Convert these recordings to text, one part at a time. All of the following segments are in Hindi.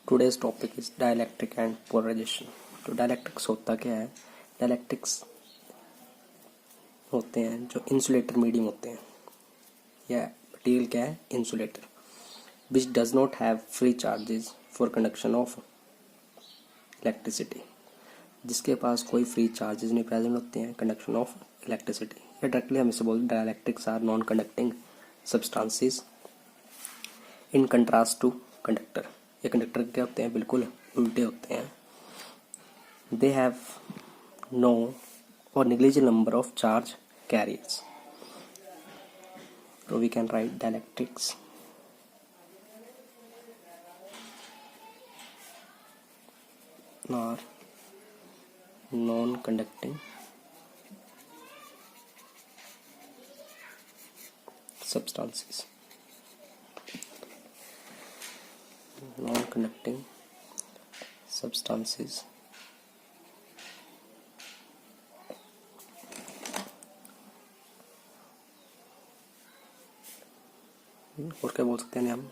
Today's topic is dielectric and polarization. तो डाइलेक्ट्रिक्स होता क्या है? डाइलेक्ट्रिक्स होते हैं जो इंसुलेटर मीडियम होते हैं, या मटीरियल क्या है? Insulator, which does not have free charges for conduction of electricity, जिसके पास कोई फ्री चार्जेस नहीं प्रेजेंट होते हैं कंडक्शन ऑफ इलेक्ट्रिसिटी। या डायरेक्टली हम इसे बोलते हैं dielectrics are non conducting substances in contrast to conductor. ये कंडक्टर क्या होते हैं? बिल्कुल उल्टे होते हैं। They have no or negligible number of charge carriers. So we can write dielectrics are non-conducting substances. Non-conducting substances और क्या बोल सकते हैं हम?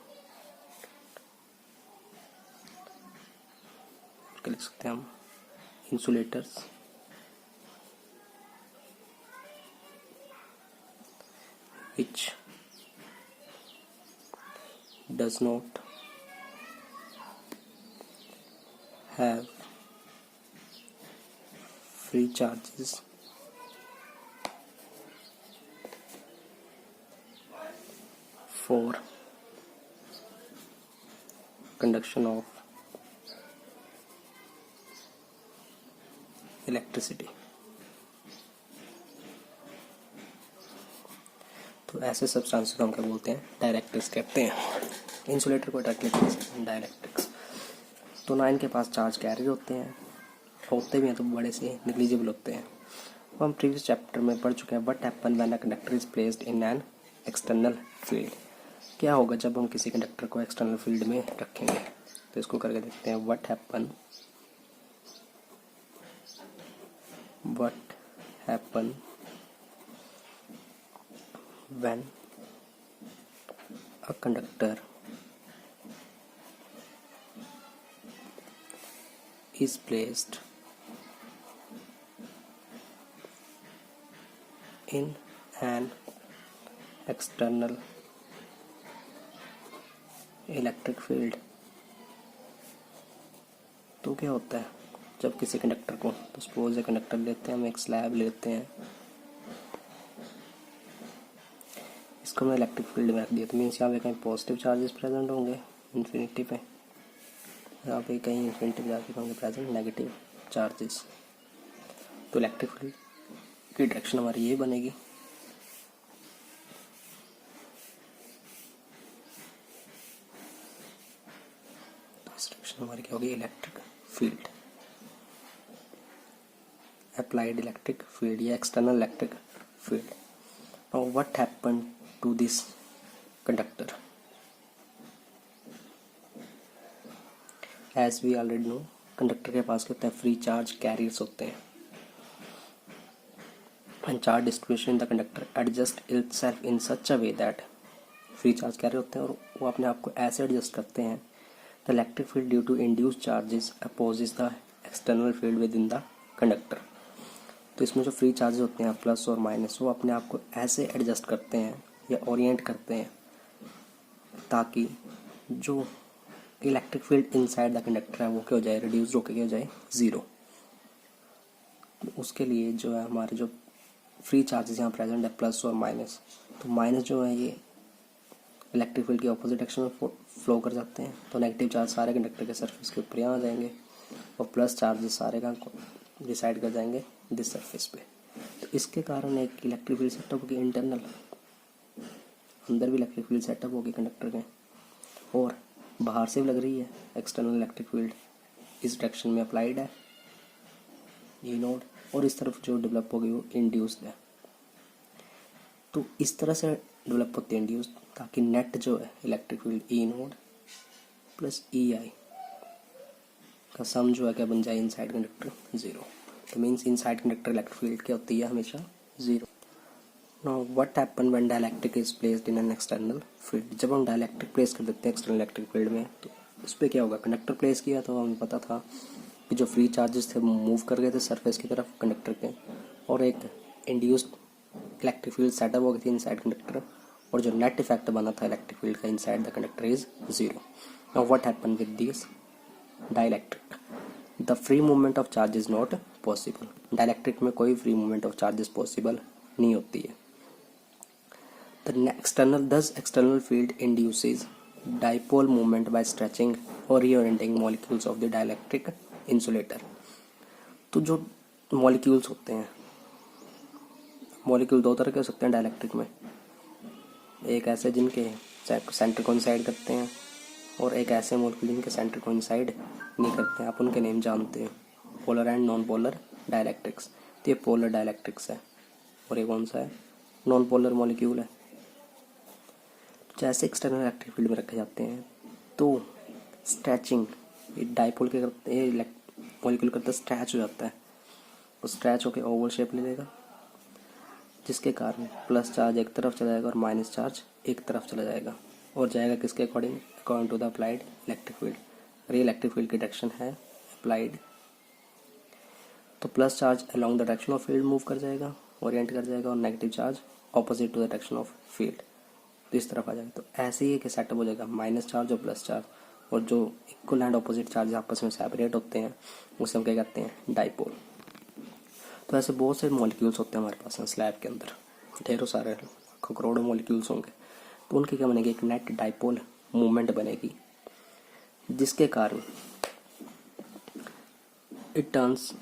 क्या लिख सकते हैं हम? Insulators which does not have free charges for conduction of electricity. तो ऐसे सब्सटेंस को हम क्या बोलते हैं? डाइलेक्ट्रिक्स कहते हैं। इंसुलेटर को डायरेक्टली डाइलेक्ट्रिक्स। तो ना इनके पास चार्ज कैरियर होते हैं, होते भी हैं तो बड़े से निग्लिजिबल होते हैं। वो हम प्रीवियस चैप्टर में पढ़ चुके हैं। What happen when a conductor is placed in an external field. क्या होगा जब हम किसी कंडक्टर को एक्सटर्नल फील्ड में रखेंगे? तो इसको करके देखते हैं। What happen when a conductor is placed in an external electric field। तो क्या होता है जब किसी कंडक्टर को, तो सपोज एक कंडक्टर लेते हैं हम, एक स्लैब लेते हैं, इसको हमने इलेक्ट्रिक फील्ड में रख दिया। तो मीन्स यहाँ पे कहीं पॉजिटिव चार्जेस प्रेजेंट होंगे इन्फिनिटी पे, यहाँ पे कहीं इन्फिनिटी पे जाके होंगे प्रेजेंट नेगेटिव चार्जेस। तो इलेक्ट्रिक फील्ड की डायरेक्शन हमारी ये बनेगी। तो इस डायरेक्शन हमारी क्या होगी? Electric field, applied electric field या external electric field. Now what happened to this conductor? As we already know, conductor के पास क्या होता है? फ्री चार्ज कैरियर्स होते हैं। And charge distribution in the conductor adjust itself in such a way that free charge carrier होते हैं और वो अपने आप को ऐसे एडजस्ट करते हैं। The electric field due to induced charges opposes the external field within the conductor. तो इसमें जो फ्री चार्जेस होते हैं प्लस और माइनस, वो अपने आप को ऐसे एडजस्ट करते हैं या ओरिएंट करते हैं ताकि जो electric field inside the conductor है वो क्या हो जाए? रिड्यूस होकर क्या हो जाए? ज़ीरो। उसके लिए जो है हमारे जो फ्री चार्जेस यहाँ प्रेजेंट है प्लस और माइनस, तो माइनस जो है ये इलेक्ट्रिक फील्ड की अपोजिट डायरेक्शन में फ्लो कर जाते हैं। तो नेगेटिव चार्ज सारे कंडक्टर के सरफेस के ऊपर यहाँ आ जाएंगे और प्लस चार्जेस सारे का डिसाइड कर जाएंगे दिस सरफेस पे। तो इसके कारण एक इलेक्ट्रिक फील्ड सेटअप होगी इंटरनल, अंदर भी इलेक्ट्रिक फील्ड सेटअप होगी कंडक्टर के, और बाहर से भी लग रही है एक्सटर्नल इलेक्ट्रिक फील्ड इस डायरेक्शन में अप्लाइड है ई नोड, और इस तरफ जो डेवलप होगी वो इंड्यूस्ड है। तो इस तरह से डेवलप होती है इंड्यूस्ड, ताकि नेट जो है electric field E nought plus E I का सम जो है क्या बन जाए? Inside conductor zero. तो means inside conductor electric field क्या होती है? हमेशा zero. Now what happen when dielectric is placed in an external field. जब हम डाइलेक्ट्रिक प्लेस कर देते हैं एक्सटर्नल इलेक्ट्रिक फील्ड में, तो इस पर क्या होगा, कंडक्टर प्लेस किया तो हमें पता था कि जो फ्री चार्जेस थे मूव कर गए थे सरफेस की तरफ कंडक्टर के, और एक इंड्यूस्ड इलेक्ट्रिक फील्ड सेटअप हो गई थी इनसाइड कंडक्टर, और जो नेट इफेक्ट बना था इलेक्ट्रिक फील्ड का inside the conductor is zero. Now what happen with this dielectric, the free movement of charge is not possible. Dielectric में कोई free movement of charges possible नहीं होती है. Thus external field induces dipole moment by stretching or reorienting molecules of the dielectric insulator. तो जो मॉलिक्यूल्स होते हैं, मॉलिक्यूल दो तरह के हो सकते हैं डाइलेक्ट्रिक में. एक ऐसे जिनके सेंटर कोइंसाइड करते हैं, और एक ऐसे मॉलिक्यूल जिनके सेंटर कोइंसाइड नहीं करते हैं. आप उनके नेम जानते हैं, polar and non polar dielectrics. तो ये पोलर डाइलेक्ट्रिक्स है, और ये कौन सा है, नॉन पोलर मॉलिक्यूल है. जैसे एक्सटर्नल इलेक्ट्रिक फील्ड में रखे जाते हैं तो स्ट्रेचिंग, डाइपोल के करते हैं मॉलिक्यूल करता स्ट्रेच हो जाता है, वो स्ट्रेच होकर ओवल शेप ले लेगा, जिसके कारण प्लस चार्ज एक तरफ चला जाएगा और माइनस चार्ज एक तरफ चला जाएगा, और जाएगा किसके according, according to the applied electric field. और ये इलेक्ट्रिक फील्ड की डायरेक्शन है अप्लाइड, तो plus charge along the direction of field move कर जाएगा, ओरिएंट कर जाएगा, और negative charge opposite to the direction of field, तो इस तरफ आ जाएगा. तो ऐसे ही एक सेटअप हो जाएगा, माइनस चार्ज और प्लस चार्ज, और जो इक्वल एंड ऑपोजिट चार्ज आपस में सेपरेट होते हैं उसे हम क्या कहते हैं, डाइपोल. तो ऐसे बहुत से मॉलिक्यूल्स होते हैं हमारे पास स्लैब के अंदर, ढेरों सारे लाखों करोड़ों मॉलिक्यूल्स होंगे. तो उनकी क्या बनेगी, एक नेट डाइपोल मूवमेंट बनेगी, जिसके कारण इट टर्न्स,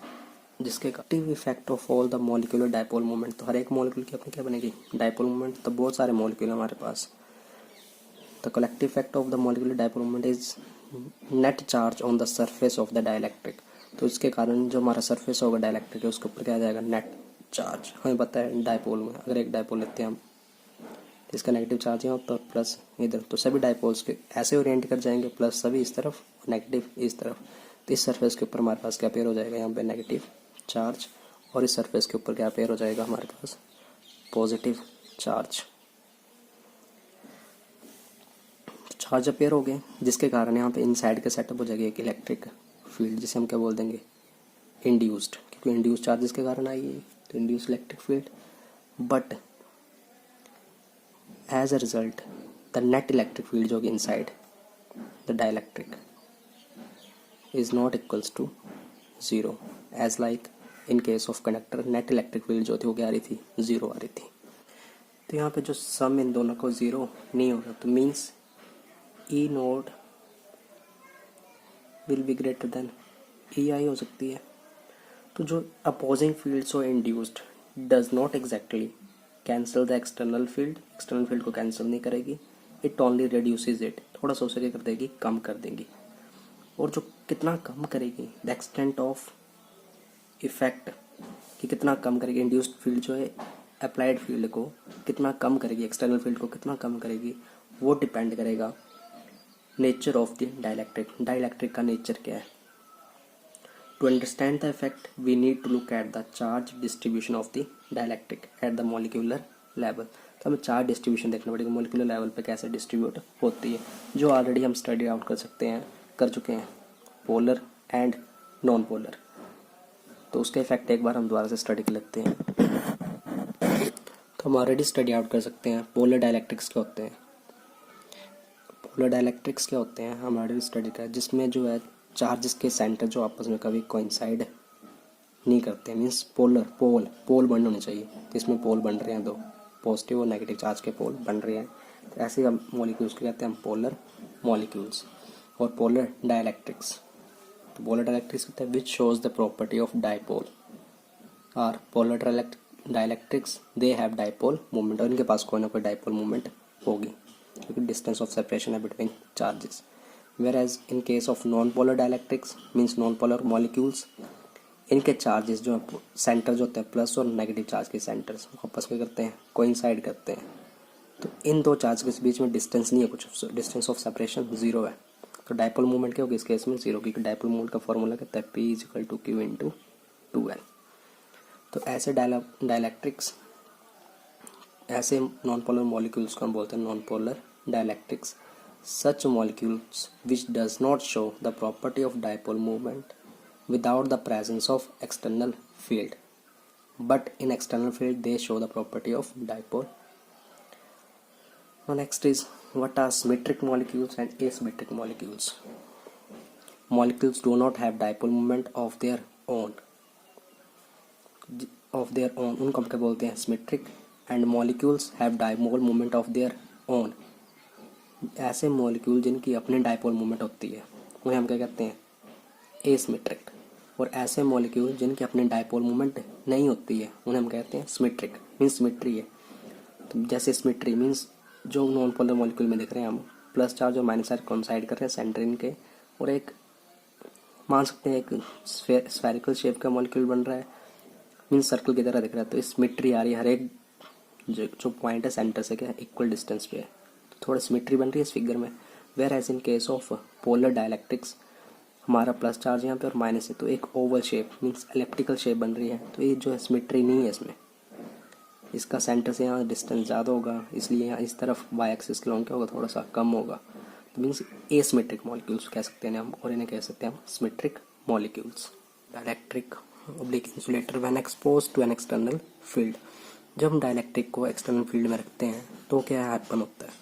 जिसके active effect of all the molecular dipole movement. तो हर एक मॉलिक्यूल की अपनी क्या बनेगी, डाइपोल मूवमेंट. तो बहुत सारे मॉलिक्यूल हमारे पास. The collective effect of the molecular dipole movement is net charge on the surface of the dielectric. तो इसके कारण जो हमारा सरफेस होगा डाइलेक्ट्रिक है उसके ऊपर क्या आ जाएगा, नेट चार्ज. हमें पता है डाइपोल में अगर एक डाइपोल लेते हैं हम, इसका नेगेटिव चार्ज यहाँ तो प्लस इधर, तो सभी डाइपोल्स के ऐसे ओरिएंट कर जाएंगे, प्लस सभी इस तरफ, नेगेटिव इस तरफ. तो इस सरफेस के ऊपर हमारे पास क्या पेयर हो जाएगा, यहाँ पे नेगेटिव चार्ज, और इस सरफेस के ऊपर क्या पेयर हो जाएगा हमारे पास, पॉजिटिव चार्ज. चार्ज पेयर हो गए, जिसके कारण यहाँ पे इनसाइड के सेटअप हो जाएगी एक इलेक्ट्रिक फील्ड, जिसे हम क्या बोल देंगे, इंड्यूस्ड, क्योंकि इंड्यूस्ड चार्जेस के कारण आई है, तो induced electric field. But as a result the net electric field जो कि inside the dielectric is not equals to zero, as like in case of conductor net electric field जो थी वो क्या आ रही थी, जीरो आ रही थी. तो यहाँ पे जो सम इन दोनों को जीरो नहीं होगा, तो means E nought will be greater than E I हो सकती है. तो जो अपोजिंग फील्ड्स हो induced does not exactly cancel the external field, external field को कैंसिल नहीं करेगी, इट ओनली रिड्यूसेस इट, थोड़ा सा उसे क्या कर देगी, कम कर देंगी. और जो कितना कम करेगी, द एक्सटेंट ऑफ इफेक्ट, कि कितना कम करेगी इंड्यूस्ड फील्ड जो है अप्लाइड फील्ड को कितना कम करेगी, एक्सटर्नल फील्ड को कितना कम करेगी, वो डिपेंड करेगा nature of the dielectric. Dielectric का नेचर क्या है. To understand the effect we need to look at the charge distribution of the dielectric at the molecular level. तो हमें चार्ज डिस्ट्रीब्यूशन देखना पड़ेगा मॉलिक्यूलर लेवल पे कैसे डिस्ट्रीब्यूट होती है, जो ऑलरेडी हम स्टडी आउट कर चुके हैं, पोलर एंड नॉन पोलर. तो उसके इफेक्ट एक बार हम दोबारा से स्टडी कर लेते हैं. तो हम ऑलरेडी स्टडी आउट कर सकते हैं पोलर डाइलेक्ट्रिक्स क्या होते हैं. पोलर डाइलेक्ट्रिक्स क्या होते हैं हम ऑलरेडी स्टडी कर, जिसमें जो है चार्जेस के सेंटर जो आपस में कभी कोइंसाइड नहीं करते, मीन्स पोल बन होने चाहिए. तो इसमें पोल बन रहे हैं, दो पॉजिटिव और नेगेटिव चार्ज के पोल बन रहे हैं. तो ऐसे हम मॉलिक्यूल्स को कहते हैं हम पोलर मॉलिक्यूल्स. और पोलर डाइलेक्ट्रिक्स, तो पोलर डाइलेक्ट्रिक्स कहते हैं which shows the property of dipole. और polar dielectrics they have dipole movement, और इनके पास कोई ना कोई डाइपोल मूवमेंट होगी, क्योंकि डिस्टेंस ऑफ सेपरेशन है between charges. Whereas in case of non polar dielectrics means non polar molecules, इनके चार्जेस जो सेंटर जो होते हैं प्लस और नेगेटिव चार्ज के सेंटर्स आपस में करते हैं, कोइंसाइड करते हैं. तो इन दो चार्ज के बीच में डिस्टेंस नहीं है, कुछ डिस्टेंस ऑफ सेपरेशन जीरो है. तो डाइपोल मूवमेंट क्या होगी इस केस में, जीरो, क्योंकि डाइपोल मूवमेंट का फॉर्मूला कहता है P is equal to Q into 2N. तो ऐसे डाइलेक्ट्रिक्स, ऐसे नॉन पोलर मॉलिक्यूल्स को हम बोलते हैं non polar dielectrics. such molecules which does not show the property of dipole moment without the presence of external field, but in external field they show the property of dipole. Now next is, what are symmetric molecules and asymmetric molecules? Molecules do not have dipole moment of their own उनको हम क्या बोलते हैं, symmetric. And molecules have dipole moment of their own. ऐसे मॉलिक्यूल जिनकी अपनी डाइपोल मोमेंट होती है उन्हें हम क्या कहते हैं, एसिमेट्रिक. और ऐसे मॉलिक्यूल जिनकी अपनी डाइपोल मोमेंट नहीं होती है उन्हें हम कहते हैं सिमेट्रिक. मीन्स सिमेट्री है. तो जैसे सिमेट्री मीन्स जो नॉन पोलर मॉलिक्यूल में देख रहे हैं हम, प्लस चार्ज और माइनस चार्ज कोइंसाइड कर रहे हैं सेंटर इनके, और एक मान सकते हैं एक स्फेरिकल शेप का मॉलिक्यूल बन रहा है, मीन्स सर्कल की तरह दिख रहा है. तो इस सिमेट्री आ रही है, हर एक जो पॉइंट है सेंटर से क्या इक्वल डिस्टेंस पे है, तो थोड़ा सिमेट्री बन रही है इस फिगर में. Whereas in case of polar dielectrics हमारा प्लस चार्ज यहाँ पे और माइनस है, तो एक oval shape means elliptical shape बन रही है. तो ये जो है सिमेट्री नहीं है इसमें, इसका सेंटर से यहाँ डिस्टेंस ज़्यादा होगा, इसलिए यहाँ इस तरफ वाई एक्सिस के लॉन्ग क्या होगा, थोड़ा सा कम होगा. तो मीन्स एसिमेट्रिक मॉलिक्यूल्स कह सकते हैं हम, और इन्हें कह सकते हैं हम symmetric molecules. Dielectric oblique insulator when expose to an external field. जब हम डायलैक्ट्रिक को एक्सटर्नल फील्ड में रखते हैं तो क्या हैपन होता है.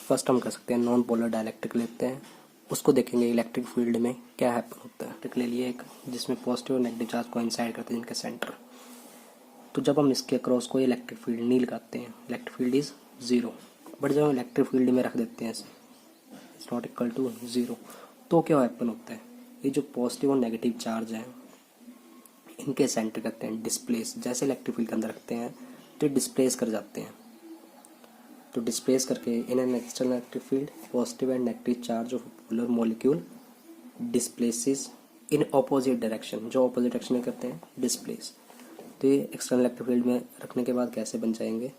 फर्स्ट हम कर सकते हैं नॉन पोलर डायलैक्ट्रिक लेते हैं, उसको देखेंगे इलेक्ट्रिक फील्ड में क्या हैपन होता है. ले लिए एक जिसमें पॉजिटिव और नेगेटिव चार्ज कोइंसाइड करते हैं जिनके सेंटर. तो जब हम इसके अक्रॉस कोई इलेक्ट्रिक फील्ड नहीं लगाते हैं, इलेक्ट्रिक फील्ड इज 0. बट जब हम इलेक्ट्रिक फील्ड में रख देते हैं इसे, इट्स नॉट इक्वल टू 0, तो क्या हैपन होता है, ये जो पॉजिटिव और नेगेटिव चार्ज हैं इनके सेंटर करते हैं डिस्प्लेस. जैसे इलेक्ट्रिक फील्ड के अंदर रखते हैं तो डिस्प्लेस कर जाते हैं. तो डिस्प्लेस करके इन an external electric field positive and negative charge of polar molecule displaces in opposite direction. जो ऑपोजिट डायरेक्शन में करते हैं डिस्प्लेस. तो ये एक्सटर्नल इलेक्ट्रिक फील्ड में रखने के बाद कैसे बन जाएंगे,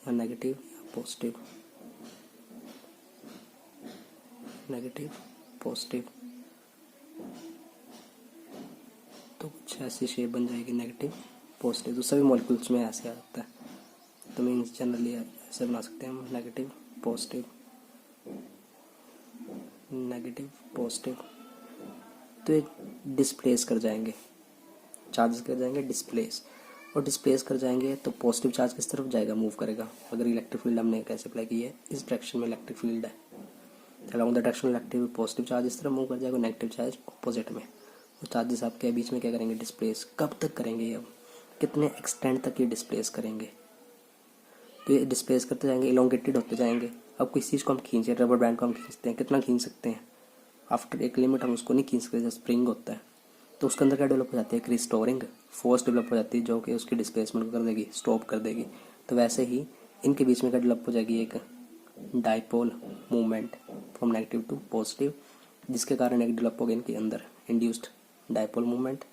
या नेगेटिव या पॉजिटिव, नेगेटिव पॉजिटिव, तो कुछ ऐसी शेप बन जाएगी नेगेटिव पॉजिटिव. तो सभी मॉलिक्यूल्स में ऐसे आता है. तो मीन्स जनरली ऐसे बना सकते हैं हम, नेगेटिव पॉजिटिव, नेगेटिव पॉजिटिव. तो ये डिस्प्लेस कर जाएंगे, चार्जेस कर जाएंगे डिस्प्लेस, और डिस्प्लेस कर जाएंगे तो पॉजिटिव चार्ज किस तरफ जाएगा, मूव करेगा. अगर इलेक्ट्रिक फील्ड हमने कैसे अप्लाई की है, इस डायरेक्शन में इलेक्ट्रिक फील्ड है, along the direction electric positive charge इस तरफ मूव कर जाएगा, नेगेटिव चार्ज ऑपोजिट में. और चार्जेस आपके बीच में क्या करेंगे, डिस्प्लेस. कब तक करेंगे ये, अब कितने एक्सटेंड तक ये डिस्प्लेस करेंगे. तो ये डिस्प्लेस करते जाएंगे, इलोंगेटेड होते जाएंगे. अब किसी चीज़ को हम खींचे, रबर बैंड को हम खींचते हैं, कितना खींच सकते हैं, आफ्टर एक लिमिट हम उसको नहीं खींच सकते. जैसे स्प्रिंग होता है तो उसके अंदर क्या डेवलप हो जाती है, एक रिस्टोरिंग फोर्स डेवलप हो जाती है जो कि उसकी डिस्प्लेसमेंट को कर देगी, स्टॉप कर देगी. तो वैसे ही इनके बीच में क्या डेवलप हो जाएगी, एक dipole movement from negative to positive, जिसके कारण एक डेवलप होगा इनके अंदर इंड्यूस्ड डाइपोल मूवमेंट,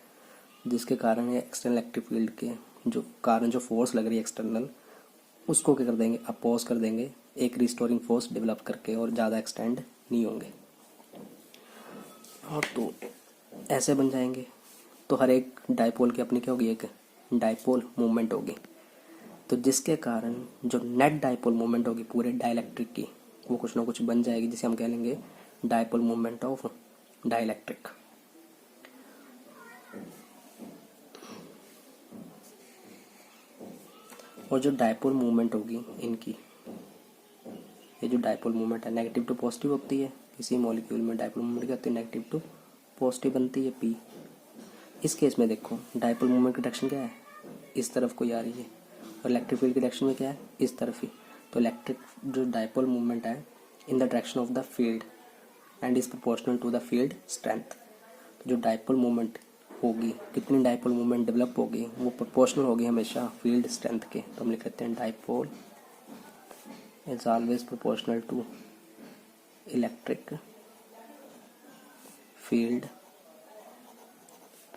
जिसके कारण ये एक्सटर्नल इलेक्ट्रिक फील्ड के जो कारण जो फोर्स लग रही है एक्सटर्नल, उसको क्या कर देंगे, अपोज कर देंगे एक रिस्टोरिंग फोर्स डेवलप करके, और ज़्यादा एक्सटेंड नहीं होंगे. और तो ऐसे बन जाएंगे. तो हर एक डाइपोल की अपनी क्या होगी, एक डाइपोल मूवमेंट होगी. तो जिसके कारण जो नेट डाइपोल मूवमेंट होगी पूरे डाइलेक्ट्रिक की, वो कुछ ना कुछ बन जाएगी, जिसे हम कह लेंगे डाइपोल मूवमेंट ऑफ डाइलेक्ट्रिक. और जो डाइपोल मूवमेंट होगी इनकी, ये जो डाइपोल मूवमेंट है नेगेटिव टू पॉजिटिव होती है. किसी मॉलिक्यूल में डाइपोल मूवमेंट क्या होती है, नेगेटिव टू पॉजिटिव बनती है P. इस केस में देखो डाइपोल मूवमेंट की डायरेक्शन क्या है, इस तरफ को आ रही है, और इलेक्ट्रिक फील्ड की डायरेक्शन में क्या है, इस तरफ ही. तो इलेक्ट्रिक जो डाइपोल मूवमेंट है in the direction of the field and is proportional to the field strength. तो जो डाइपोल मूवमेंट होगी, कितनी डाइपोल मूवमेंट डेवलप होगी, वो प्रोपोर्शनल होगी हमेशा फील्ड स्ट्रेंथ के. तो हम लिख लेते हैं dipole is always proportional to electric field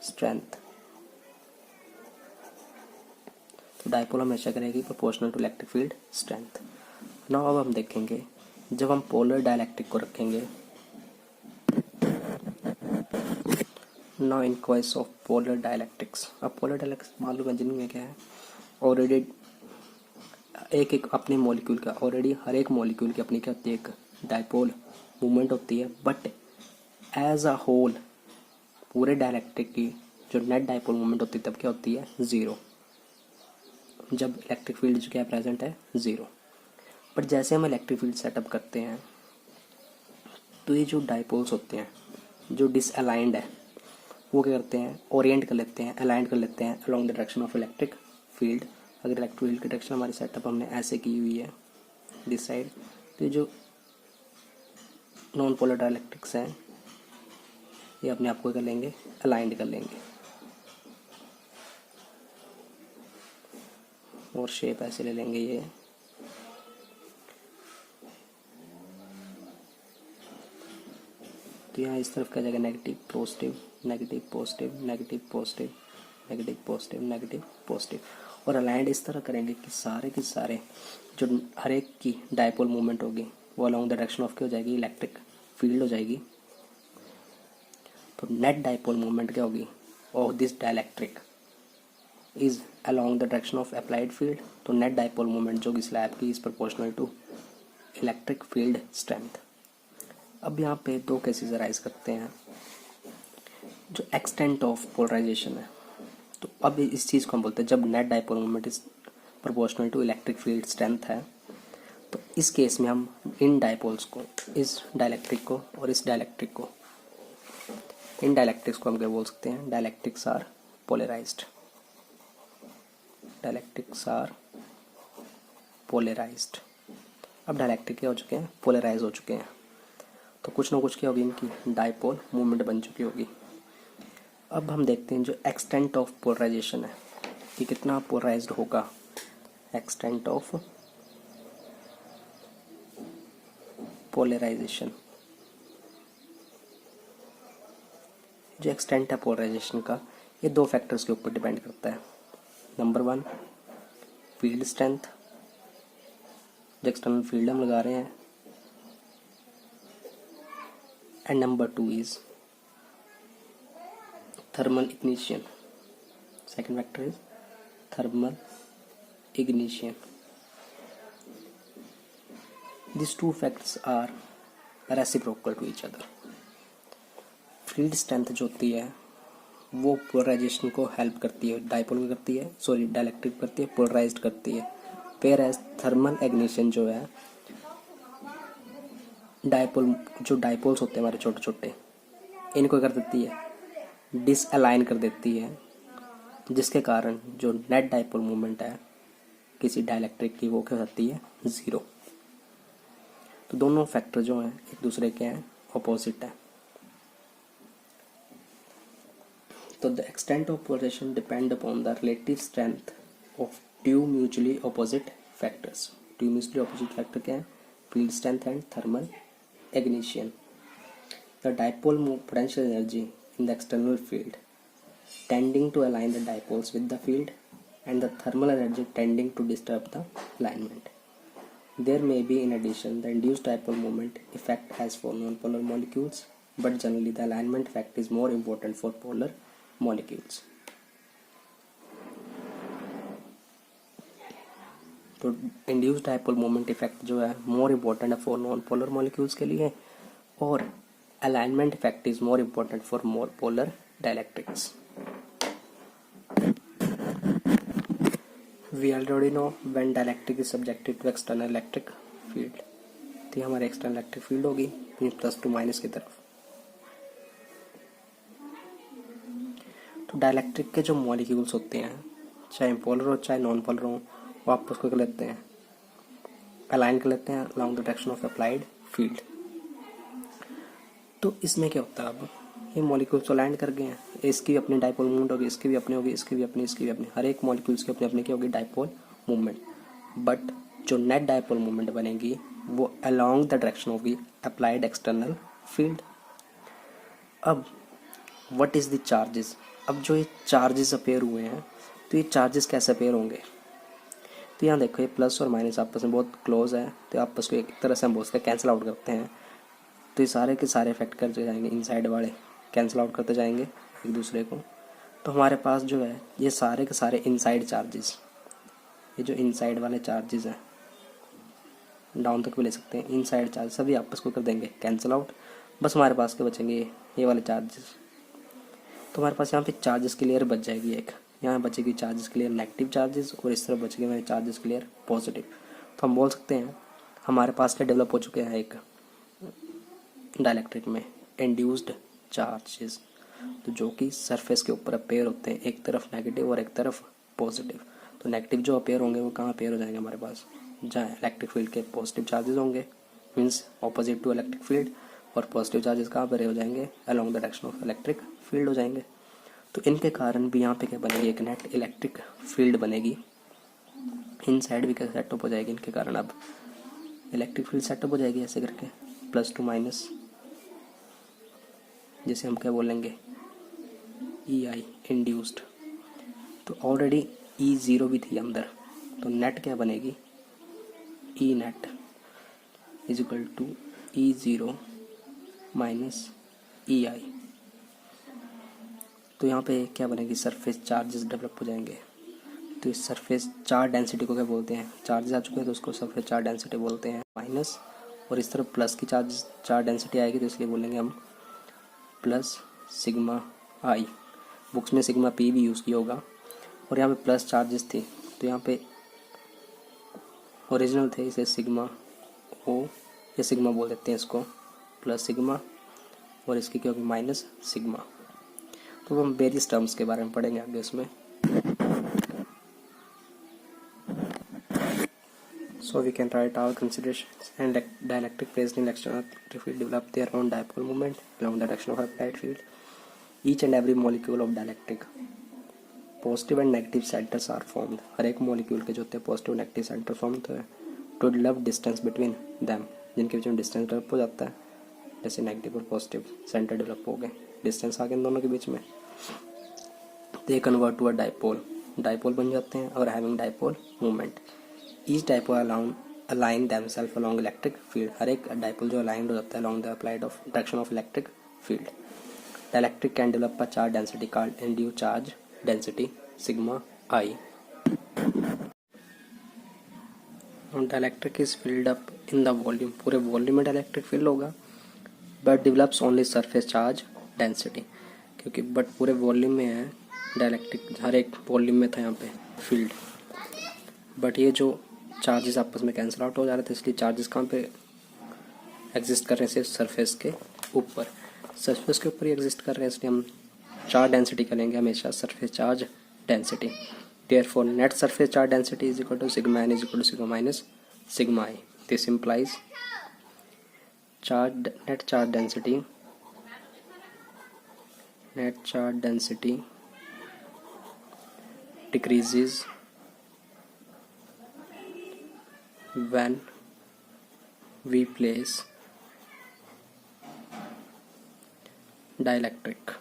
strength. तो डाइपोल हमेशा करेगी proportional to electric field strength. Now अब हम देखेंगे जब हम पोलर डाइलेक्ट्रिक को रखेंगे. Now in case of polar dielectrics, अब पोलर डाइलेक्ट्रिक्स मालूम है जिनमें क्या है, ऑलरेडी एक एक अपने मॉलिक्यूल का, ऑलरेडी हर एक मॉलिक्यूल की अपनी क्या होती है, एक डाइपोल मूवमेंट होती है, बट एज अ होल पूरे डाइलेक्ट्रिक की जो नेट डाइपोल मूवमेंट होती है तब क्या होती है, ज़ीरो, जब इलेक्ट्रिक फील्ड जो क्या प्रेजेंट है, ज़ीरो। बट जैसे हम इलेक्ट्रिक फील्ड सेटअप करते हैं तो ये जो डाइपोल्स होते हैं जो डिसअलाइंड है वो क्या करते हैं, ओरिएंट कर लेते हैं, अलाइन कर लेते हैं along the direction of electric field. अगर इलेक्ट्रिक फील्ड की डायरेक्शन हमारी सेटअप हमने ऐसे की हुई है दिस साइड, तो ये जो नॉन पोलर डाइलेक्ट्रिक्स हैं ये अपने आप को कर लेंगे, अलाइंड कर लेंगे, और शेप ऐसे ले लेंगे ये। तो यहाँ इस तरफ क्या जाएगा, negative positive negative positive negative positive negative positive negative positive, और अलाइंड इस तरह करेंगे कि सारे के सारे जो हर एक की डाइपोल मूवमेंट होगी वो अलोंग द डायरेक्शन ऑफ क्या हो जाएगी, इलेक्ट्रिक फील्ड हो जाएगी। तो नेट डाइपोल मूवमेंट क्या होगी of this dielectric is along the direction of applied field. तो नेट डाइपोल मूवमेंट जो कि स्लैब की is proportional to electric field strength. अब यहाँ पे दो केसेस अराइज करते हैं, जो एक्सटेंट ऑफ पोलराइजेशन है। तो अब इस चीज़ को हम बोलते हैं जब net dipole moment is proportional to electric field strength है, तो इस केस में हम इन डाइपोल्स को, इस डाइलेक्ट्रिक को और इस डाइलेक्ट्रिक को, इन डाइलेक्ट्रिक्स को हम क्या बोल सकते हैं, dielectrics are polarized, dielectrics are polarized. अब डाइलेक्ट्रिक क्या हो चुके हैं, पोलराइज हो चुके हैं, तो कुछ ना कुछ क्या होगी, इनकी डाइपोल मूवमेंट बन चुकी होगी। अब हम देखते हैं जो एक्सटेंट ऑफ पोलराइजेशन है कि कितना पोलराइज्ड होगा, एक्सटेंट ऑफ पोलराइजेशन। जो एक्सटेंट है पोलराइजेशन का ये दो फैक्टर्स के ऊपर डिपेंड करता है। नंबर वन, फील्ड स्ट्रेंथ, जो एक्सटर्नल फील्ड हम लगा रहे हैं, and number two is thermal ignition. Second factor is thermal ignition. These two factors are reciprocal to each other. Field strength जो होती है वो पोलराइजेशन को हेल्प करती है, डाइपोल को करती है, सॉरी डाइलेक्ट्रिक करती है, पोलराइज्ड करती है। पेयर एज थर्मल इग्निशन जो है, डाइपोल जो डाइपोल्स होते हैं हमारे छोटे छोटे, इनको कर देती है, डिसअलाइन कर देती है, जिसके कारण जो नेट डाइपोल मूवमेंट है किसी डाइलेक्ट्रिक की वो क्या होती है, ज़ीरो। तो दोनों फैक्टर जो हैं एक दूसरे के हैं, ऑपोजिट है। तो the extent of polarization depend upon the relative strength of two mutually opposite factors. Two mutually opposite factor क्या है, field strength and thermal ignition. The dipole potential energy in the external field tending to align the dipoles with the field, and the thermal energy tending to disturb the alignment. There may be in addition the induced dipole moment effect as for non-polar molecules, but generally the alignment effect is more important for polar molecules. तो इंड्यूस्ड डाइपोल मोमेंट इफेक्ट जो है मोर इम्पोर्टेंट है फॉर नॉन पोलर मॉलिक्यूल्स के लिए, और alignment effect is more important for more polar dielectrics. We already know when dielectric is subjected to external electric field. तो ये हमारे एक्सटर्नल इलेक्ट्रिक फील्ड होगी प्लस टू माइनस की तरफ। तो डाइलेक्ट्रिक के जो मॉलिक्यूल्स होते हैं, चाहे पोलर हो चाहे नॉन पोलर हो, वो आपस को कर लेते हैं, अलाइन कर लेते हैं along the direction of applied field. तो इसमें क्या होता है, अब ये मॉलिक्यूल्स अलाइन कर गए हैं, इसकी भी अपनी डाइपोल मूवमेंट होगी, इसकी भी अपनी होगी, इसकी भी अपनी, इसकी भी अपनी, हर एक मॉलिक्यूल्स की अपनी अपनी क्या होगी, डाइपोल मूवमेंट। बट जो नेट डाइपोल मूवमेंट बनेगी वो along the direction of the applied external field. अब व्हाट इज द चार्जेस, अब जो ये चार्जेस अपेयर हुए हैं तो ये चार्जेस कैसे अपेयर होंगे, तो यहाँ देखो ये प्लस और माइनस आपस में बहुत क्लोज है, तो आपस को एक तरह से हम बोल सकते हैं कैंसिल आउट करते हैं। तो ये सारे के सारे इफेक्ट करते जाएंगे, इनसाइड वाले कैंसिल आउट करते जाएंगे एक दूसरे को। तो हमारे पास जो है ये सारे के सारे इनसाइड चार्जेस, ये जो इनसाइड वाले चार्जेस हैं डाउन तक भी ले सकते हैं। इन साइड चार्ज सभी आपस को कर देंगे कैंसिल आउट, बस हमारे पास के बचेंगे ये वाले चार्जेस। तो हमारे पास यहाँ पे चार्जेस की लेयर बच जाएगी एक, यहाँ बचेगी चार्जेस की लेयर नेगेटिव चार्जेस और इस तरफ बचेगी हमारे चार्जेस की लेयर पॉजिटिव। तो हम बोल सकते हैं हमारे पास क्या डेवलप हो चुके हैं एक डाइलेक्ट्रिक में इंड्यूस्ड चार्जेस, तो जो कि सरफेस के ऊपर अपेयर होते हैं, एक तरफ नेगेटिव और एक तरफ पॉजिटिव। तो नेगेटिव जो अपेयर होंगे वो कहाँ अपेयर हो जाएंगे हमारे पास, जहाँ इलेक्ट्रिक फील्ड के पॉजिटिव चार्जेस होंगे, means opposite to electric field, और पॉजिटिव चार्जेस कहाँ पर हो जाएंगे along the direction of electric field हो जाएंगे। तो इनके कारण भी यहाँ पे क्या बनेगी एक नेट इलेक्ट्रिक फील्ड बनेगी। इन साइड भी क्या सेटअप हो जाएगी इनके कारण, अब इलेक्ट्रिक फील्ड सेटअप हो जाएगी ऐसे करके प्लस टू माइनस, जैसे हम क्या बोलेंगे ई आई इंड्यूस्ड। तो ऑलरेडी ई ज़ीरो भी थी अंदर, तो नेट क्या बनेगी E net is equal to E zero minus E I. तो यहाँ पे क्या बनेगी सरफेस चार्जेस डेवलप हो जाएंगे। तो इस सरफेस चार्ज डेंसिटी को क्या बोलते हैं, चार्जेस आ चुके हैं तो उसको सरफेस चार्ज डेंसिटी बोलते हैं माइनस, और इस तरफ प्लस की चार्ज डेंसिटी आएगी तो इसलिए बोलेंगे हम प्लस सिग्मा आई। बुक्स में सिग्मा पी भी यूज़ किया होगा। और यहाँ पे प्लस चार्जेस थी तो यहाँ पे ओरिजिनल थे, इसे सिग्मा ओ या सिग्मा बोल देते हैं इसको, प्लस सिग्मा, और इसकी क्या होगी माइनस सिग्मा। तो हम वेरियस टर्म्स के बारे में पढ़ेंगे आगे उसमें। So we can write our considerations and dielectric present in external electric field develop their own dipole moment along the direction of applied field. Each and every molecule of dielectric positive and negative centers are formed. हर एक molecule के जो होते हैं positive and negative center form होते हैं to develop distance between them, जिनके बीच में distance develop हो जाता है, जैसे नेगेटिव और पॉजिटिव सेंटर डेवलप हो गए, डिस्टेंस आ गया इन दोनों के बीच में, they convert to a dipole, dipole बन जाते हैं और having dipole movement. Each dipole align themselves along electric field, हर एक डाइपोल जो अलाइंड हो जाता है along the applied of direction of electric field. Dielectric can develop a charge density called induced charge density sigma I. Dielectric is field up in the volume, पूरे वॉल्यूम में डाइलेक्ट्रिक फील्ड होगा, but develops only surface charge density, क्योंकि बट पूरे वॉल्यूम में है डाइलेक्ट्रिक, हर एक वॉल्यूम में था यहाँ पे फील्ड, बट ये जो चार्जेस आपस में कैंसिल आउट हो जा रहे थे, इसलिए चार्जेस कहाँ पे एग्जिस्ट कर रहे हैं, सिर्फ सरफेस के ऊपर, सरफेस के ऊपर ही एग्जिस्ट कर रहे हैं, इसलिए हम चार्ज डेंसिटी करेंगे हमेशा surface charge density. Therefore net surface charge density is equal to sigma n is equal to sigma minus sigma i. This implies net charge density decreases when we place dielectric,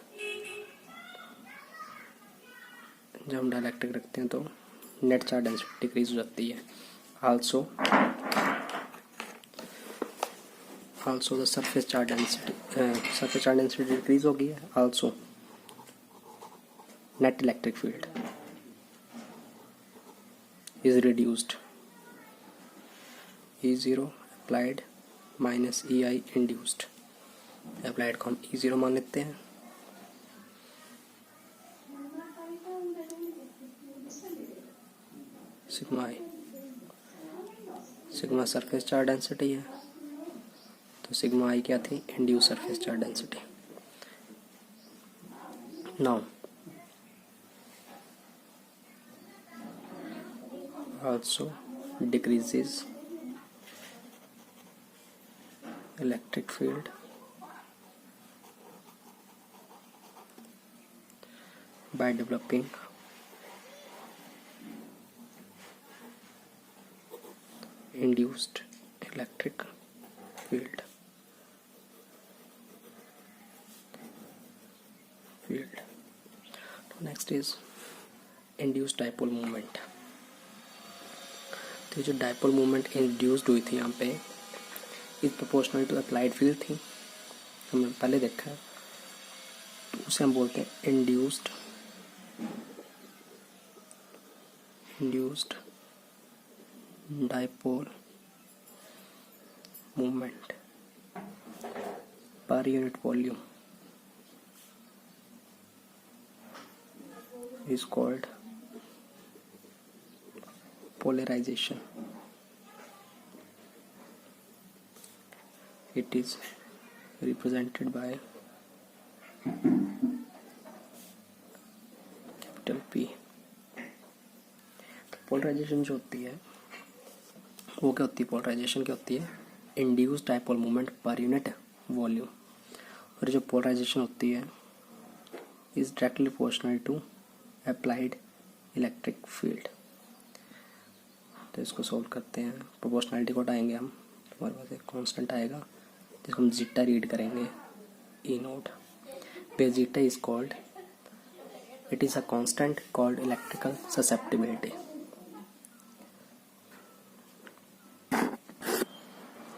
जब हम डाइलेक्ट्रिक रखते हैं तो नेट चार्ज डेंसिटी डिक्रीज हो जाती है। also the surface charge density decrease होगी है, also net electric field is reduced, E0 applied minus EI induced, applied को हम E0 मान लेते हैं, सिग्मा आई, सिग्मा सरफेस चार्ज डेंसिटी है, तो सिग्मा आई क्या थी induce surface charge density. Now also decreases electric field by developing induced electric field. Next is induced dipole moment। तो जो डाइपोल मूवमेंट इंड्यूस्ड हुई थी यहाँ पे is proportional to applied field थी, हमने पहले देखा है, तो उसे हम बोलते हैं induced dipole movement per unit volume is called polarization. It is represented by capital P. Polarization जो होती है वो क्या होती है? पोलराइजेशन क्या होती है? Induced dipole moment per unit volume. और जो पोलराइजेशन होती है is directly proportional to applied electric field. तो इसको सॉल्व करते हैं। प्रोपोर्शनलिटी को हटाएंगे हम, हमारे पास एक कांस्टेंट आएगा जिसको हम जीटा रीड करेंगे ई नोट पे। Zeta is called, it is a constant called electrical susceptibility.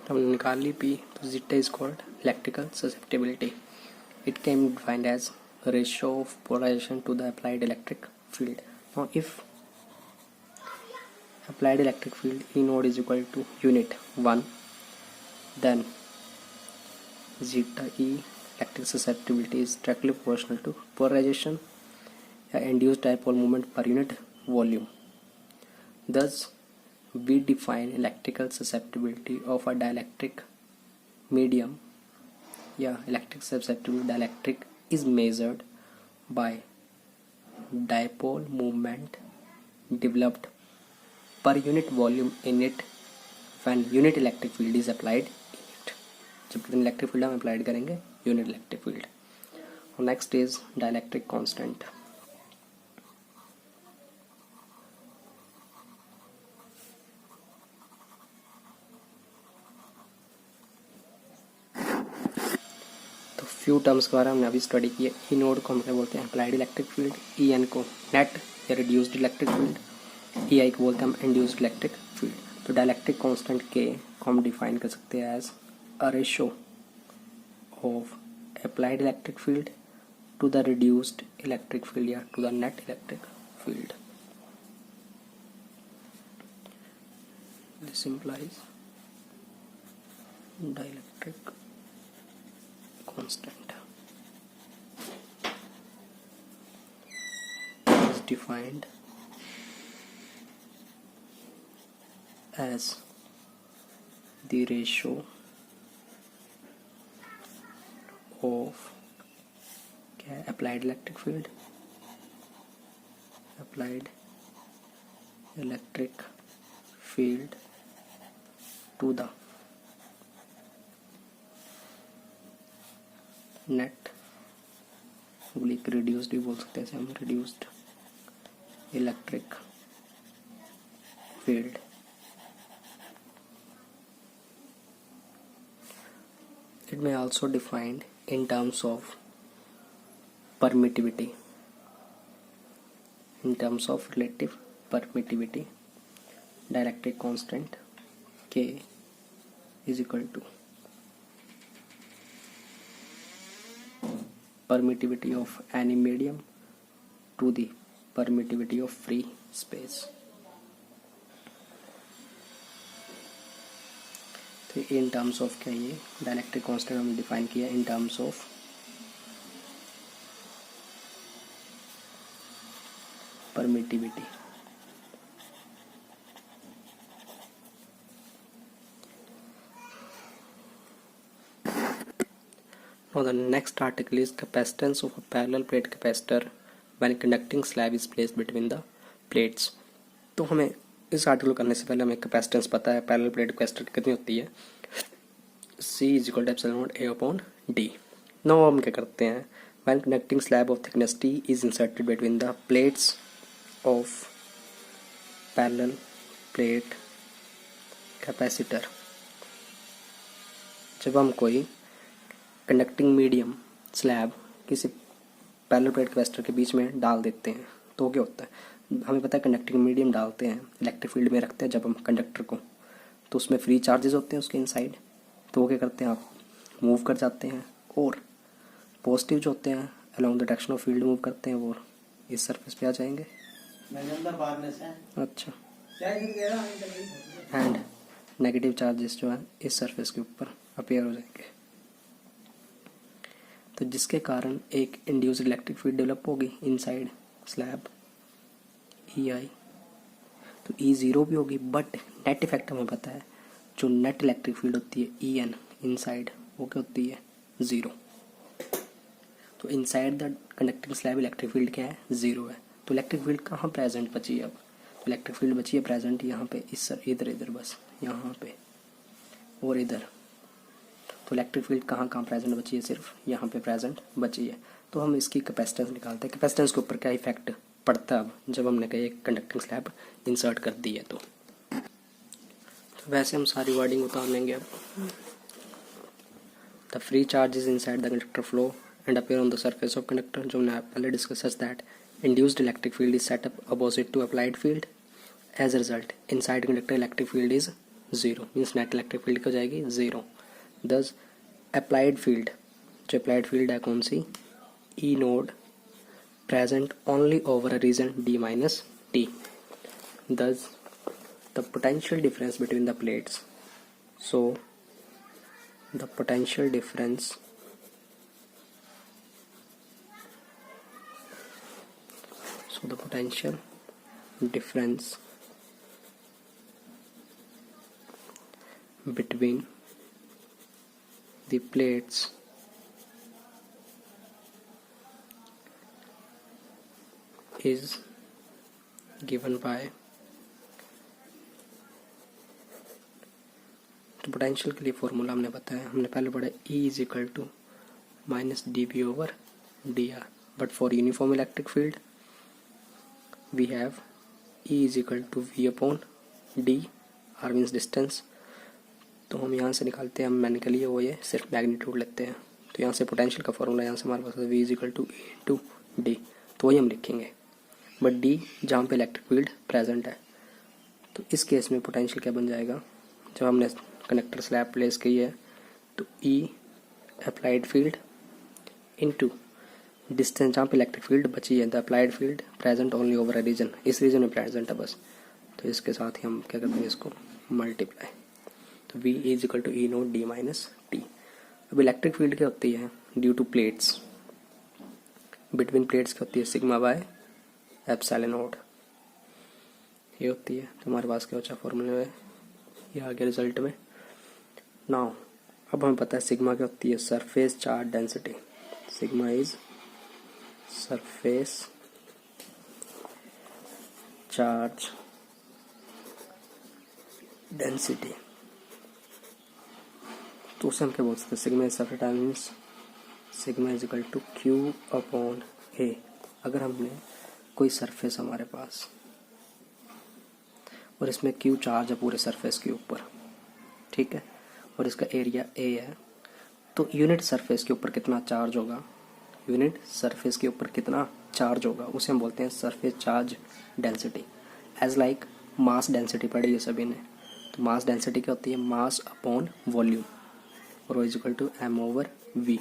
हमने निकाल ली पी, तो zeta is called electrical susceptibility. It can be defined as ratio of polarization to the applied electric field. Now, if applied electric field E node is equal to unit 1, then zeta E electric susceptibility is directly proportional to polarization induced dipole moment per unit volume. Thus, we define electrical susceptibility of a dielectric medium. Electric susceptibility dielectric is measured by dipole moment developed per unit volume in it when unit electric field is applied in it. जब इलेक्ट्रिक फील्ड हम अप्लाइड करेंगे unit electric field. Next is dielectric constant. Few terms के बारे में हमने अभी स्टडी किया. ई नोड को हम क्या बोलते हैं? Applied electric field. E N को नेट या reduced electric field. E I को बोलते हैं हम इंड्यूस्ड इलेक्ट्रिक फील्ड. तो डाइलेक्ट्रिक कांस्टेंट के को हम डिफाइन कर सकते हैं as a ratio of applied electric field to the reduced electric field या to the net electric field. This implies dielectric constant is defined as the ratio of applied electric field to the net reduced भी बोल सकते हैं हम, reduced electric field. It may also defined in terms of permittivity, in terms of relative permittivity. Dielectric constant K is equal to permittivity of any medium to the permittivity of free space. तो इन टर्म्स ऑफ क्या ये डाइलेक्ट्रिक कांस्टेंट हमने डिफाइन किया in terms of permittivity. Now the next article is capacitance of a parallel plate capacitor when conducting slab is placed between the plates. तो हमें इस आर्टिकल करने से पहले हमें कैपेसिटेंस पता है पैरेलल प्लेट कैपेसिटर कितनी होती है. C is equal to epsilon naught A upon D. Now हम क्या करते हैं? When conducting slab of thickness T is inserted between the plates of parallel plate capacitor. जब हम कोई कंडक्टिंग मीडियम स्लैब किसी पैरेलल प्लेट कैपेसिटर के बीच में डाल देते हैं तो क्या होता है? हमें पता है कंडक्टिंग मीडियम डालते हैं इलेक्ट्रिक फील्ड में रखते हैं जब हम कंडक्टर को, तो उसमें फ्री चार्जेस होते हैं उसके इनसाइड. तो वो क्या करते हैं? आप मूव कर जाते हैं और पॉजिटिव जो होते हैं along the direction of field move करते हैं वो इस सरफेस पे आ जाएंगे. अच्छा. एंड नेगेटिव चार्जेस जो है इस सरफेस के ऊपर अपीयर हो जाएंगे, तो जिसके कारण एक इंड्यूस्ड इलेक्ट्रिक फील्ड डेवलप होगी इनसाइड स्लैब ई आई। तो ई ज़ीरो भी होगी, बट नेट इफेक्ट हमें पता है जो नेट इलेक्ट्रिक फील्ड होती है ई एन इनसाइड, वो क्या होती है, ज़ीरो। तो inside the conducting slab electric field क्या है, ज़ीरो है। तो इलेक्ट्रिक फील्ड कहाँ प्रेजेंट बची है अब, तो इलेक्ट्रिक फील्ड बची है प्रेजेंट यहाँ पे, इस सर इधर इधर बस यहाँ पे और इधर। तो इलेक्ट्रिक फील्ड कहाँ कहाँ प्रेजेंट बची है, सिर्फ यहाँ पे प्रेजेंट बची है। तो हम इसकी कैपेसिटेंस निकालते हैं, कैपेसिटेंस के ऊपर क्या इफेक्ट पड़ता है अब जब हमने कहीं एक कंडक्टिंग स्लैब इंसर्ट कर दी है। तो वैसे हम सारी वर्डिंग उतार लेंगे अब। The free charge is inside the conductor flow and appear on the surface of conductor, जो हमने पहले discuss such that induced electric field is set up opposite to applied field. As a result inside conductor electric field is zero, means net electric field हो जाएगी जीरो। दस अप्लाइड फील्ड, जो अप्लाइड फील्ड है कौन सी, E nought present only over a region d minus t. Thus, the potential difference between the plates. So, the potential difference between the plates is given by, तो पोटेंशियल के लिए फॉर्मूला हमने बताया, हमने पहले पढ़ा E is equal to minus d b over d r, but for uniform electric field we have E is equal to v upon d, r means distance. तो हम यहाँ से निकालते हैं, हम मैंने के लिए वो ये सिर्फ मैग्नीट्यूड लेते हैं। तो यहाँ से पोटेंशियल का फॉर्मूला यहाँ से हमारे पास V is equal to E into D, तो वही हम लिखेंगे, बट डी जहाँ पे इलेक्ट्रिक फील्ड प्रेजेंट है। तो इस केस में पोटेंशियल क्या बन जाएगा, जब हमने कनेक्टर स्लैब प्लेस की है तो E applied field into distance जहाँ पे इलेक्ट्रिक फील्ड बची है, the applied field present only over a region, इस रीजन में प्रेजेंट है बस। तो इसके साथ ही हम क्या करते हैं, इसको मल्टीप्लाई। तो v is equal to E naught d minus t. अब इलेक्ट्रिक फील्ड क्या होती है, due to plates, between plates क्या होती है, सिग्मा बाय एप्सिलॉन नॉट, ये होती है। तो हमारे पास क्या बचा फॉर्मूले में, ये आ गया रिजल्ट में। नाउ अब हमें पता है सिग्मा क्या होती है, surface charge density. Sigma is surface charge density. तो उसे हम क्या बोल सकते हैं, sigma is surface charge means sigma is equal to Q upon A. अगर हमने कोई सरफेस हमारे पास और इसमें क्यू चार्ज है पूरे सरफेस के ऊपर, ठीक है, और इसका एरिया ए है, तो यूनिट सरफेस के ऊपर कितना चार्ज होगा, यूनिट सरफेस के ऊपर कितना चार्ज होगा, उसे हम बोलते हैं surface charge density. As like mass density पढ़ी है सभी ने, तो मास डेंसिटी क्या होती है, मास अपॉन वॉल्यूम, और वो is equal to m over v.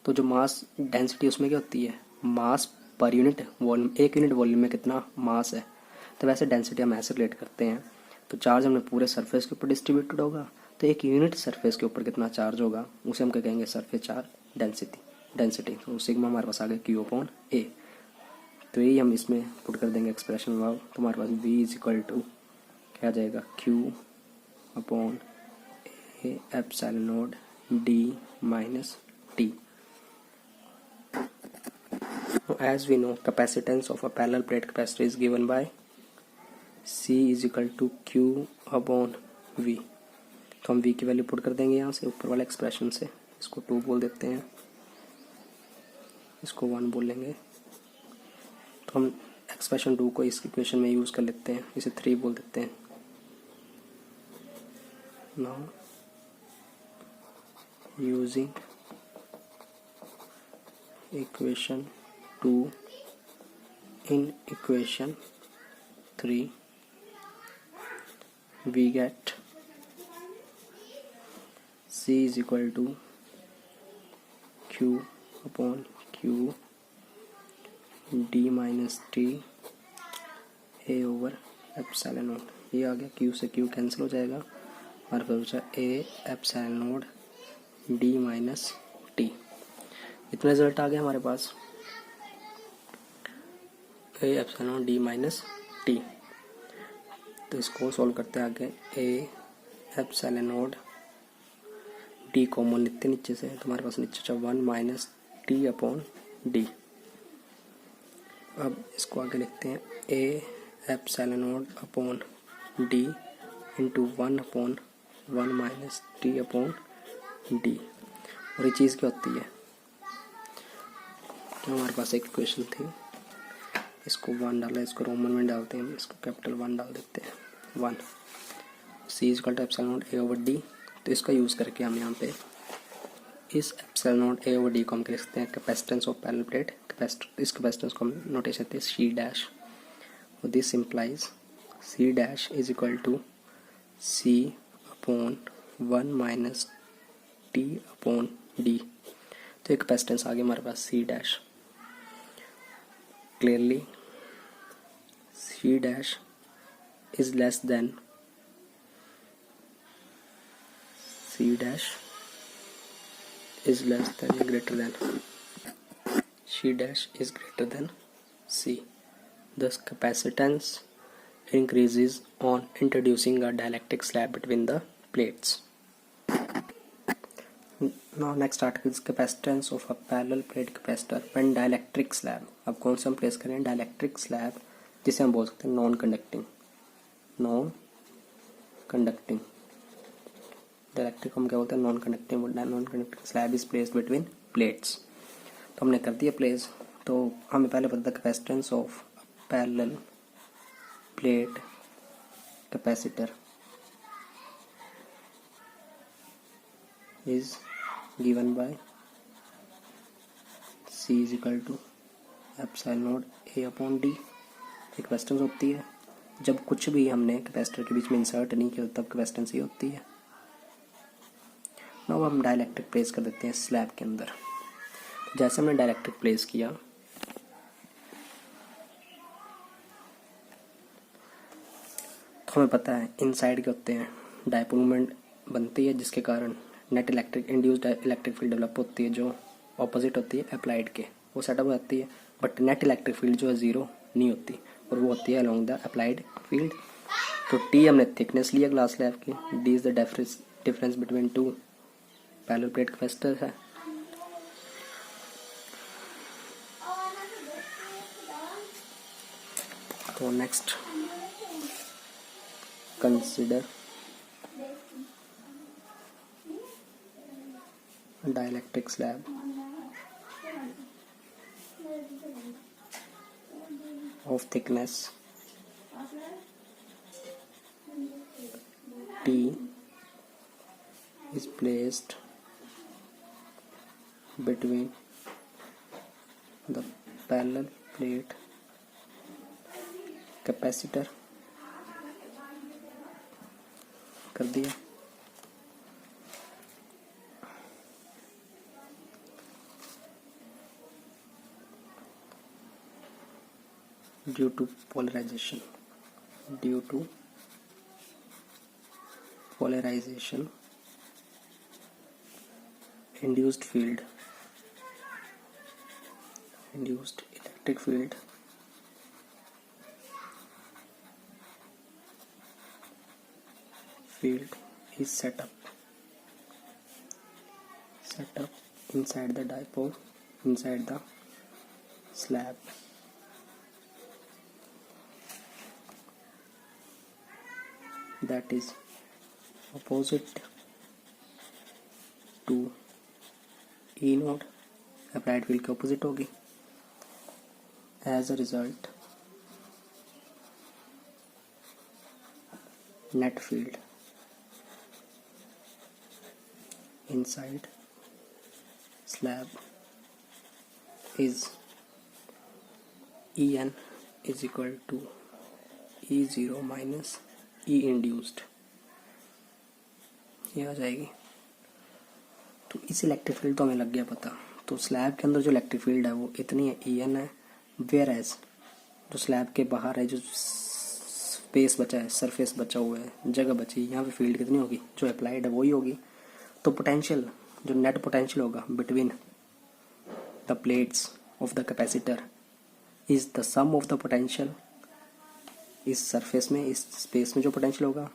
तो जो मास डेंसिटी उसमें क्या होती है, मास पर यूनिट वॉल्यूम, एक यूनिट वॉल्यूम में कितना मास है। तो वैसे डेंसिटी हम ऐसे रिलेट करते हैं, तो चार्ज हमने पूरे सरफेस के ऊपर डिस्ट्रीब्यूटेड होगा, तो एक यूनिट सरफेस के ऊपर कितना चार्ज होगा उसे हम क्या कहेंगे, सरफेस चार्ज डेंसिटी। तो सिग्मा हमारे पास आ गया क्यू अपॉन ए। तो यही हम इसमें पुट कर देंगे एक्सप्रेशन में, तो हमारे पास वी इज इक्वल टू क्या आ जाएगा, Q upon a epsilon not D minus T. As we know, capacitance of a parallel plate capacitor is given by C is equal to Q upon V। तो हम V की वैल्यू पुट कर देंगे यहाँ से ऊपर वाले एक्सप्रेशन से, इसको 2 बोल देते हैं, इसको 1 बोल लेंगे। तो हम एक्सप्रेशन 2 को इस इक्वेशन में यूज़ कर लेते हैं, इसे 3 बोल देते हैं। Now using equation 2 in equation 3 we get C is equal to Q upon Q D minus T A over epsilon not. ये आ गया, Q से Q कैंसिल हो जाएगा हमारे पास बचा A epsilon node D minus T. इतना रिजल्ट आ गया हमारे पास, A epsilon node D minus T. तो इसको सॉल्व करते हैं आगे। A epsilon node D common लिखते नीचे से, तो हमारे पास नीचे 1 माइनस टी अपॉन डी। अब इसको आगे लिखते हैं ए epsilon node upon D into 1 upon 1 minus T upon D. और ये चीज़ क्या होती है, तो हमारे पास एक इक्वेशन थी, इसको 1 डाला, इसको रोमन में डालते हैं, इसको कैपिटल 1 डाल देते हैं 1। C is equal to epsilon node A over D. तो इसका यूज़ करके हम यहाँ पे इस epsilon node A over D को हम कह सकते हैं कैपेसिटेंस ऑफ पैरेलल प्लेट। इस कैपेसिटेंस को हम नोटेशन देते हैं C dash. This implies C dash is equal to C upon 1 minus T upon D. तो एक कैपेसिटेंस आ गया हमारे पास C dash. Clearly C dash is less than c dash is less than or greater than C dash is greater than C. Thus capacitance increases on introducing a dielectric slab between the plates. Now next article is capacitance of a parallel plate capacitor when dielectric slab. अब कौन सा हम प्लेस करें, dielectric slab, जिसे हम बोल सकते हैं नॉन कंडक्टिंग। डायलेक्ट्रिक हम क्या बोलते हैं, non conducting slab is placed between plates. तो हमने कर दिया प्लेस। तो हमें पहले पता था capacitance of parallel plate capacitor is given by c is equal to epsilon node a upon d. Capacitance होती है जब कुछ भी हमने कैपेसिटर के बीच में इंसर्ट नहीं किया तब कैपेसिटेंस ही होती है। अब हम डाइलेक्ट्रिक प्लेस कर देते हैं स्लैब के अंदर। जैसे हमने डाइलेक्ट्रिक प्लेस किया तो हमें पता है इनसाइड के होते हैं डाइपोल मोमेंट बनती है, जिसके कारण net electric induced electric field develop होती है जो ऑपोजिट होती है अप्लाइड के, वो सेटअप हो जाती है। बट नेट इलेक्ट्रिक फील्ड जो है ज़ीरो नहीं होती और वो होती है अलोंग द अप्लाइड फील्ड। तो टी हमने थिकनेस लिया ग्लास स्लैब की, D is the difference between two parallel plate capacitor है। तो next consider dielectric slab of thickness T is placed between the parallel plate capacitor। कर दिया। due to polarization induced electric field is set up inside the dipole, inside the slab. That is opposite to E node, applied field के opposite होगी। As a result, net field inside slab is En is equal to E0 minus E induced, ये आ जाएगी। तो इस इलेक्ट्रिक फील्ड तो हमें लग गया पता। तो स्लैब के अंदर जो इलेक्ट्रिक फील्ड है वो इतनी है, EN है। वेयर एज जो स्लैब के बाहर है, जो स्पेस बचा है, सरफेस बचा हुआ है, जगह बची, यहाँ पे फील्ड कितनी होगी, जो अप्लाइड है वही होगी। तो पोटेंशियल, जो नेट पोटेंशियल होगा between the plates of the capacitor is the sum of the potential, इस सरफेस में, इस स्पेस में जो पोटेंशियल होगा,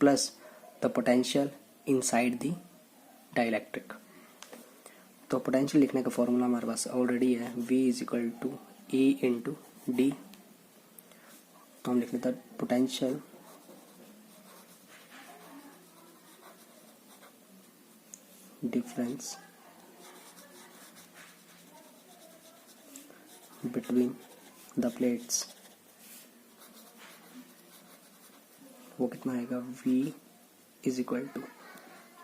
plus the potential inside the dielectric. तो पोटेंशियल लिखने का फॉर्मूला हमारे पास ऑलरेडी है, V is equal to E into D. तो हम लिख लेते हैं potential difference between the plates, वो कितना आएगा, V is equal to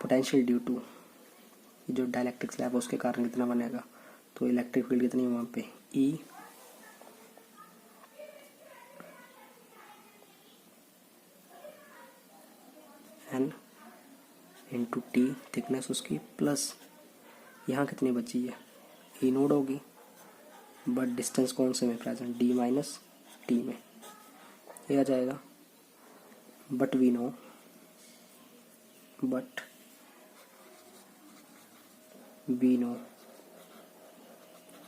potential due to जो डाइलेक्ट्रिक स्लैब है उसके कारण कितना बनेगा, तो इलेक्ट्रिक फील्ड कितनी है वहाँ पे, E N into T, thickness उसकी, प्लस यहाँ कितनी बची है, E नोड होगी, बट डिस्टेंस कौन से में प्रेजेंट, D माइनस टी में, ये आ जाएगा। बट वी नो,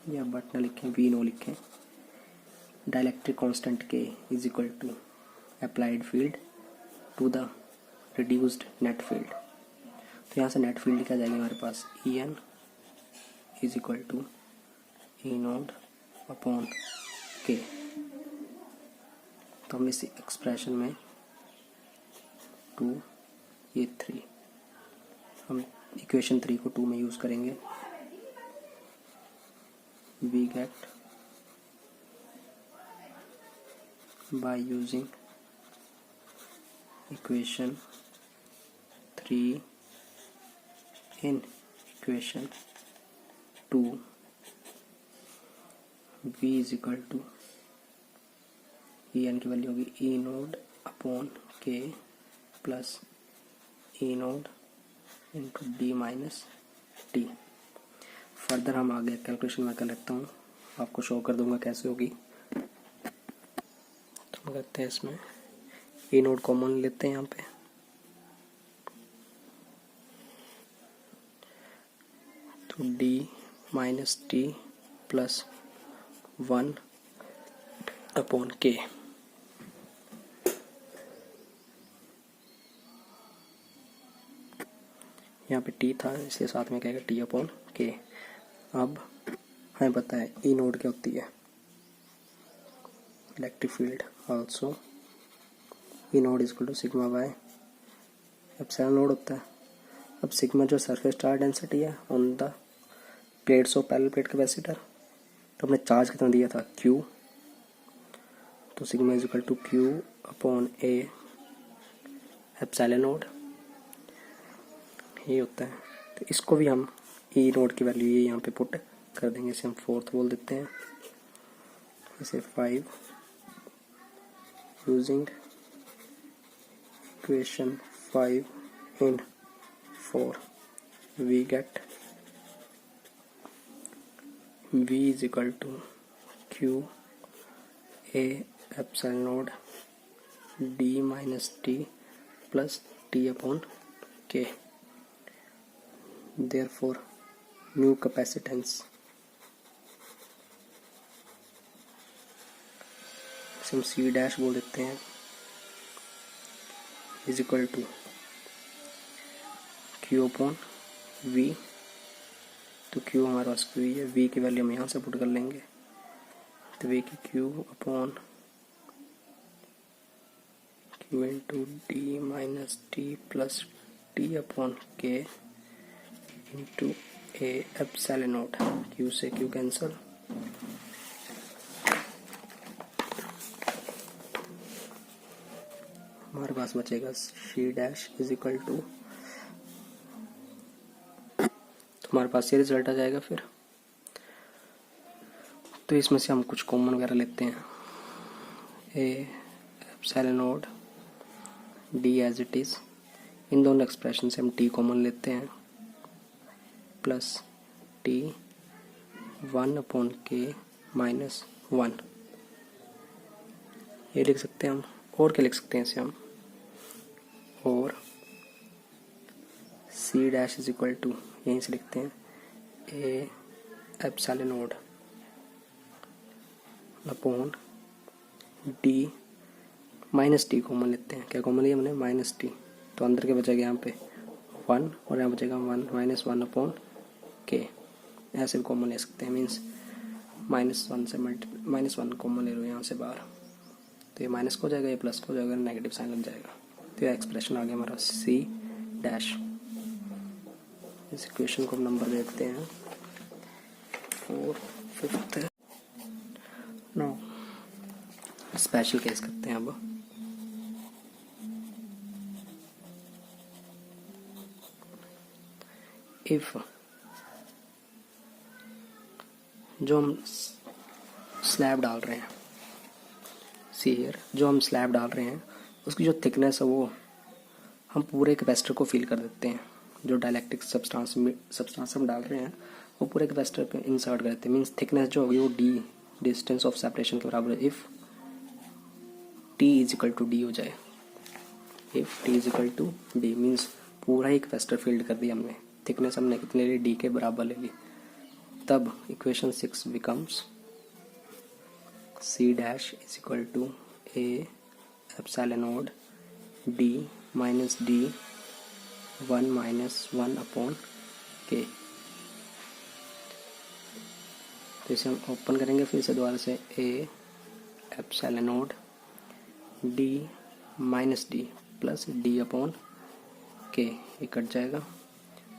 या बट ना लिखें, वी नो लिखें, dielectric constant K is equal to applied field to the reduced net field. तो यहाँ से नेट फील्ड क्या जाएगी हमारे पास, En is equal to E naught upon K। तो हम इस एक्सप्रेशन में 2 ये 3, हम इक्वेशन 3 को 2 में यूज करेंगे। We get by using equation 3 in equation 2, V is equal to En की वैल्यू होगी E naught upon K plus E node into D minus T. Further हम आगे कैलकुलेशन में कर लेता हूँ, आपको शो कर दूंगा कैसे होगी। तो हम करते हैं इसमें E नोड कॉमन लेते हैं यहाँ पे, तो D minus T plus 1 upon के। यहाँ पे टी था इसलिए साथ में क्या है, टी अपॉन के। अब हमें पता है ई नोड क्या होती है, electric field also E naught is equal to sigma by epsilon naught होता है। अब सिग्मा जो सरफेस चार्ज डेंसिटी है on the plates of parallel plate capacitor, तो हमने चार्ज कितना दिया था, Q, तो sigma is equal to Q upon a epsilon naught, ये होता है। तो इसको भी हम ई नोड की वैल्यू ये यहाँ पे पुट कर देंगे, इसे हम 4th बोल देते हैं, इसे 5 using equation 5 in 4 we get V is equal to Q A epsilon node D minus T plus T upon K. Therefore, new capacitance इसे हम C डैश बोल देते हैं, is equal to Q upon V। तो Q हमारे पास Q है, V की वैल्यू हम यहाँ से पुट कर लेंगे, तो V की Q upon Q into D minus T plus T upon K into A epsilon nought, Q से Q कैंसल, हमारे पास बचेगा C dash is equal to, हमारे पास ये रिजल्ट आ जाएगा। फिर तो इसमें से हम कुछ कॉमन वगैरह लेते हैं, ए epsilon nought D as it is, इन दोनों एक्सप्रेशन से हम टी कॉमन लेते हैं, plus T 1 upon K minus 1, ये लिख सकते हैं हम। और क्या लिख सकते हैं इसे हम, और c dash is equal to, यहीं से लिखते हैं ए epsilon node upon d minus t common लेते हैं। क्या कॉमन लिया हमने, माइनस टी, तो अंदर के बचेगा यहाँ पे 1 और यहाँ बचेगा 1 माइनस 1 अपॉन के। ऐसे भी कॉमन ले सकते हैं, मीन्स -1 से -1 कॉमन ले लो यहाँ से बाहर, तो ये माइनस को हो जाएगा, ये प्लस को हो जाएगा, नेगेटिव साइन लग जाएगा। तो ये एक्सप्रेशन आ गया हमारा सी डैश। इस इक्वेशन को हम नंबर देखते हैं 4, 5th। नो स्पेशल केस करते हैं अब। इफ जो हम स्लैब डाल रहे हैं, सी हियर, जो हम स्लैब डाल रहे हैं उसकी जो थिकनेस है वो हम पूरे कैपेसिटर को फिल कर देते हैं। जो डाइलेक्ट्रिक सब्सटेंस हम डाल रहे हैं वो पूरे कैपेसिटर पे इंसर्ट कर देते हैं। मीन्स थिकनेस जो होगी वो डी, डिस्टेंस ऑफ सेपरेशन के बराबर है। If t is equal to d हो जाए, if t is equal to d means पूरा ही कैपेसिटर फिल्ड कर दिया हमने। थिकनेस हमने कितने ले ली, डी के बराबर ले ली। तब equation 6 becomes c dash is equal to a epsilon node D minus d 1 minus 1 upon k. तो इसे हम ओपन करेंगे फिर से दोबारा से, A epsilon node D minus D plus D upon K, ये कट जाएगा,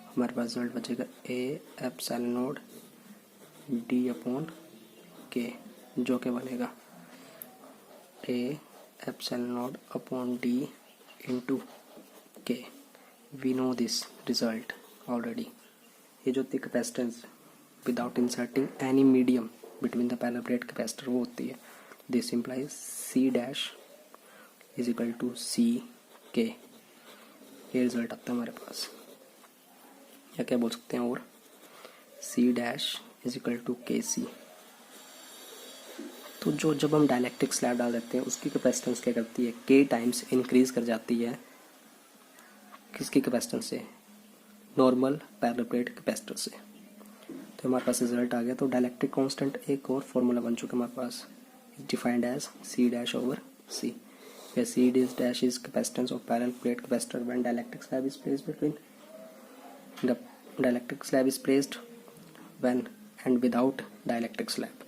हमारे पास रिजल्ट बचेगा A epsilon node D upon K, जो कि बनेगा A epsilon node upon D into K. We know this result already. ये जो थी capacitance without inserting any medium between the parallel plate capacitor वो होती है। This implies C dash is equal to C K. ये रिजल्ट आता है हमारे पास, या क्या बोल सकते हैं, और c dash is equal to k c. तो जो जब हम डाइलेक्ट्रिक स्लैब डाल देते हैं उसकी कैपेसिटेंस क्या करती है, के टाइम्स इंक्रीज कर जाती है। किसकी कैपेसिटेंस से, नॉर्मल पैरेलल प्लेट कैपेसिटर से। तो हमारे पास रिजल्ट आ गया। तो डाइलेक्ट्रिक कांस्टेंट एक और फॉर्मूला बन चुका है हमारे पास, defined as C dash over C, where C dash is capacitance of parallel plate capacitor when dielectric slab is placed between the dielectric slab is placed when and without dielectric slab.